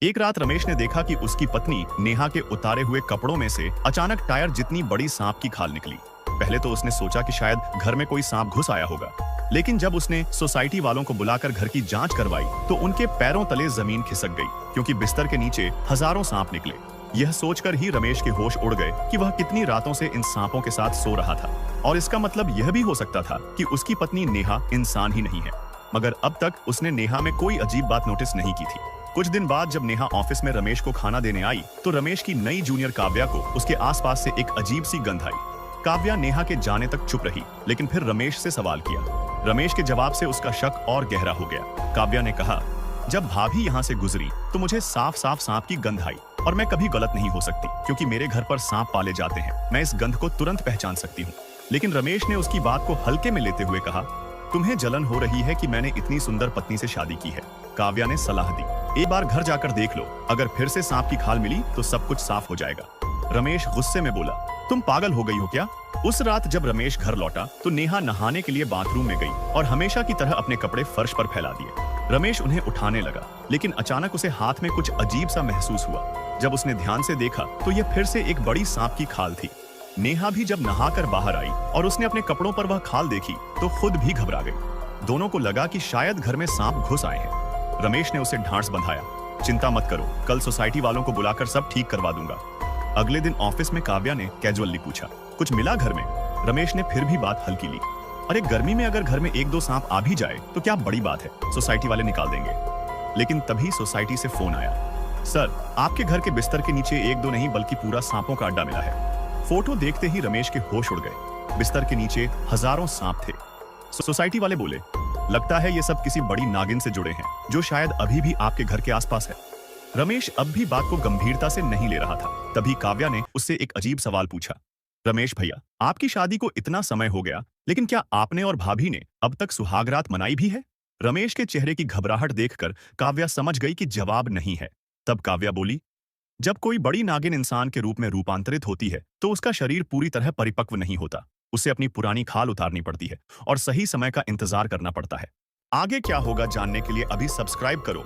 एक रात रमेश ने देखा कि उसकी पत्नी नेहा के उतारे हुए कपड़ों में से अचानक टायर जितनी बड़ी सांप की खाल निकली। पहले तो उसने सोचा कि शायद घर में कोई सांप घुस आया होगा, लेकिन जब उसने सोसाइटी वालों को बुलाकर घर की जांच करवाई तो उनके पैरों तले जमीन खिसक गई, क्योंकि बिस्तर के नीचे हजारों सांप निकले। यह सोचकर ही रमेश के होश उड़ गए कि वह कितनी रातों से इन सांपों के साथ सो रहा था, और इसका मतलब यह भी हो सकता था कि उसकी पत्नी नेहा इंसान ही नहीं है। मगर अब तक उसने नेहा में कोई अजीब बात नोटिस नहीं की थी। कुछ दिन बाद जब नेहा ऑफिस में रमेश को खाना देने आई तो रमेश की नई जूनियर काव्या को उसके आसपास से एक अजीब सी गंध आई। काव्या नेहा के जाने तक चुप रही, लेकिन फिर रमेश से सवाल किया। रमेश के जवाब से उसका शक और गहरा हो गया। काव्या ने कहा, जब भाभी यहाँ से गुजरी तो मुझे साफ साफ सांप की गंध आई, और मैं कभी गलत नहीं हो सकती क्योंकि मेरे घर पर सांप पाले जाते हैं। मैं इस गंध को तुरंत पहचान सकती हूँ। लेकिन रमेश ने उसकी बात को हल्के में लेते हुए कहा, तुम्हें जलन हो रही है कि मैंने इतनी सुंदर पत्नी से शादी की है। काव्या ने सलाह दी, एक बार घर जाकर देख लो, अगर फिर से सांप की खाल मिली तो सब कुछ साफ हो जाएगा। रमेश गुस्से में बोला, तुम पागल हो गई हो क्या? उस रात जब रमेश घर लौटा तो नेहा नहाने के लिए बाथरूम में गई और हमेशा की तरह अपने कपड़े फर्श पर फैला दिए। रमेश उन्हें उठाने लगा, लेकिन अचानक उसे हाथ में कुछ अजीब सा महसूस हुआ। जब उसने ध्यान से देखा तो यह फिर से एक बड़ी सांप की खाल थी। नेहा भी जब नहाकर बाहर आई और उसने अपने कपड़ों पर वह खाल देखी तो खुद भी घबरा गई। दोनों को लगा कि शायद घर में सांप घुस आए हैं। रमेश ने उसे ढांढस बंधाया, चिंता मत करो, कल सोसाइटी वालों को बुलाकर सब ठीक करवा दूंगा। अगले दिन ऑफिस में काव्या ने कैजुअली पूछा, कुछ मिला घर में? रमेश ने फिर भी बात हल्की ली, अरे गर्मी में अगर घर में एक दो सांप आ भी जाए तो क्या बड़ी बात है, सोसाइटी वाले निकाल देंगे। लेकिन तभी सोसाइटी से फोन आया, सर आपके घर के बिस्तर के नीचे एक दो नहीं बल्कि पूरा सांपों का अड्डा मिला है। फोटो देखते ही रमेश के होश उड़ गए। बिस्तर के नीचे हजारों सांप थे। सोसाइटी वाले बोले, लगता है ये सब किसी बड़ी नागिन से जुड़े हैं जो शायद अभी भी आपके घर के आसपास है। रमेश अब भी बात को गंभीरता से नहीं ले रहा था। तभी काव्या ने उससे एक अजीब सवाल पूछा, रमेश भैया, आपकी शादी को इतना समय हो गया, लेकिन क्या आपने और भाभी ने अब तक सुहागरात मनाई भी है? रमेश के चेहरे की घबराहट देखकर काव्या समझ गई कि जवाब नहीं है। तब काव्या बोली, जब कोई बड़ी नागिन इंसान के रूप में रूपांतरित होती है तो उसका शरीर पूरी तरह परिपक्व नहीं होता। उसे अपनी पुरानी खाल उतारनी पड़ती है और सही समय का इंतजार करना पड़ता है। आगे क्या होगा जानने के लिए अभी सब्सक्राइब करो।